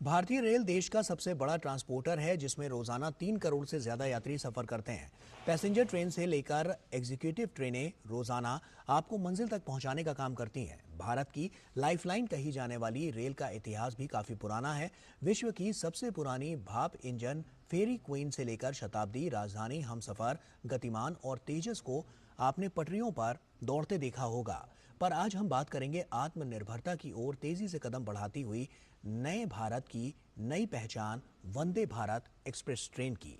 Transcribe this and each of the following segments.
भारतीय रेल देश का सबसे बड़ा ट्रांसपोर्टर है, जिसमें रोजाना 3 करोड़ से ज्यादा यात्री सफर करते हैं। पैसेंजर ट्रेन से लेकर एग्जीक्यूटिव ट्रेनें रोजाना आपको मंजिल तक पहुंचाने का काम करती हैं। भारत की लाइफलाइन कही जाने वाली रेल का इतिहास भी काफी पुराना है। विश्व की सबसे पुरानी भाप इंजन फेरी क्वीन से लेकर शताब्दी राजधानी हमसफर, गतिमान और तेजस को आपने पटरियों पर दौड़ते देखा होगा। पर आज हम बात करेंगे आत्मनिर्भरता की ओर तेजी से कदम बढ़ाती हुई नए भारत की नई पहचान वंदे भारत एक्सप्रेस ट्रेन की।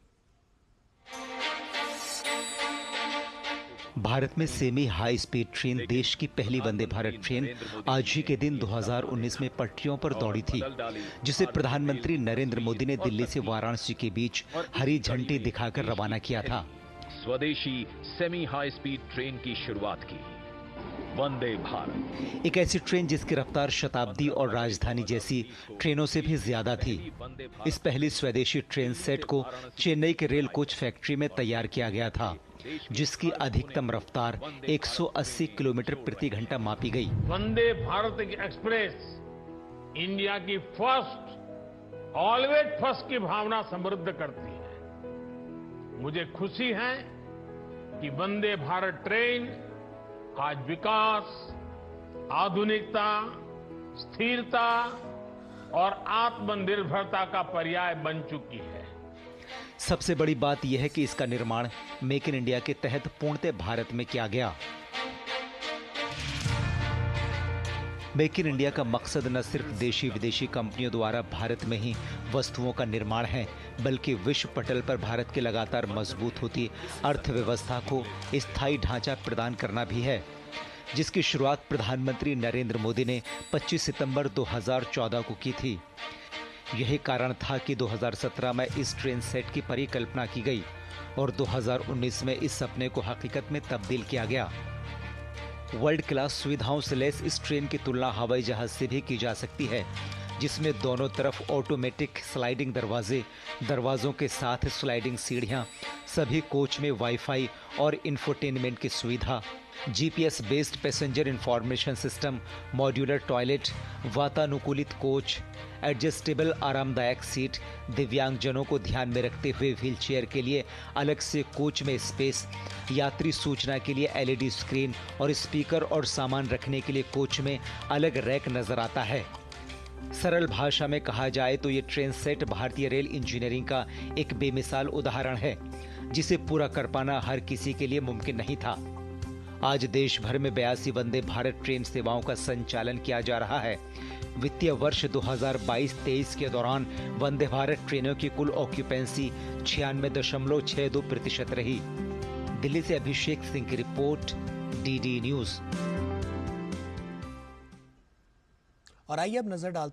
भारत में सेमी हाई स्पीड ट्रेन देश की पहली वंदे भारत ट्रेन आज ही के दिन 2019 में पटरियों पर दौड़ी थी, जिसे प्रधानमंत्री नरेंद्र मोदी ने दिल्ली से वाराणसी के बीच हरी झंडी दिखाकर रवाना किया था। स्वदेशी सेमी हाई स्पीड ट्रेन की शुरुआत की वंदे भारत, एक ऐसी ट्रेन जिसकी रफ्तार शताब्दी और राजधानी जैसी ट्रेनों से भी ज्यादा थी। इस पहली स्वदेशी ट्रेन सेट को चेन्नई के रेल कोच फैक्ट्री में तैयार किया गया था, जिसकी अधिकतम रफ्तार 180 किलोमीटर प्रति घंटा मापी गई। वंदे भारत एक्सप्रेस इंडिया की फर्स्ट, ऑलवेज फर्स्ट की भावना समृद्ध करती है। मुझे खुशी है कि वंदे भारत ट्रेन आज विकास, आधुनिकता, स्थिरता और आत्मनिर्भरता का पर्याय बन चुकी है। सबसे बड़ी बात यह है कि इसका निर्माण मेक इन इंडिया के तहत पूर्णतः भारत में किया गया। मेक इन इंडिया का मकसद न सिर्फ देशी विदेशी कंपनियों द्वारा भारत में ही वस्तुओं का निर्माण है, बल्कि विश्व पटल पर भारत की लगातार मजबूत होती अर्थव्यवस्था को स्थायी ढांचा प्रदान करना भी है, जिसकी शुरुआत प्रधानमंत्री नरेंद्र मोदी ने 25 सितंबर 2014 को की थी। यही कारण था कि 2017 में इस ट्रेन सेट की परिकल्पना की गई और 2019 में इस सपने को हकीकत में तब्दील किया गया। वर्ल्ड क्लास सुविधाओं से लैस इस ट्रेन की तुलना हवाई जहाज से भी की जा सकती है, जिसमें दोनों तरफ ऑटोमेटिक स्लाइडिंग दरवाजे, दरवाजों के साथ स्लाइडिंग सीढ़ियां, सभी कोच में वाईफाई और इंफोटेनमेंट की सुविधा, GPS based passenger information system, modular toilet, वातानुकूलित कोच, एडजस्टेबल आरामदायक सीट, दिव्यांगजनों को ध्यान में रखते हुए व्हीलचेयर के लिए अलग से कोच में स्पेस, यात्री सूचना के लिए एलईडी स्क्रीन और स्पीकर और सामान रखने के लिए कोच में अलग रैक नजर आता है। सरल भाषा में कहा जाए तो ये ट्रेन सेट भारतीय रेल इंजीनियरिंग का एक बेमिसाल उदाहरण है, जिसे पूरा कर पाना हर किसी के लिए मुमकिन नहीं था। आज देश भर में 82 वंदे भारत ट्रेन सेवाओं का संचालन किया जा रहा है। वित्तीय वर्ष 2022-23 के दौरान वंदे भारत ट्रेनों की कुल ऑक्यूपेंसी 96.62% रही। दिल्ली से अभिषेक सिंह की रिपोर्ट, डीडी न्यूज। और आइए अब नजर डालते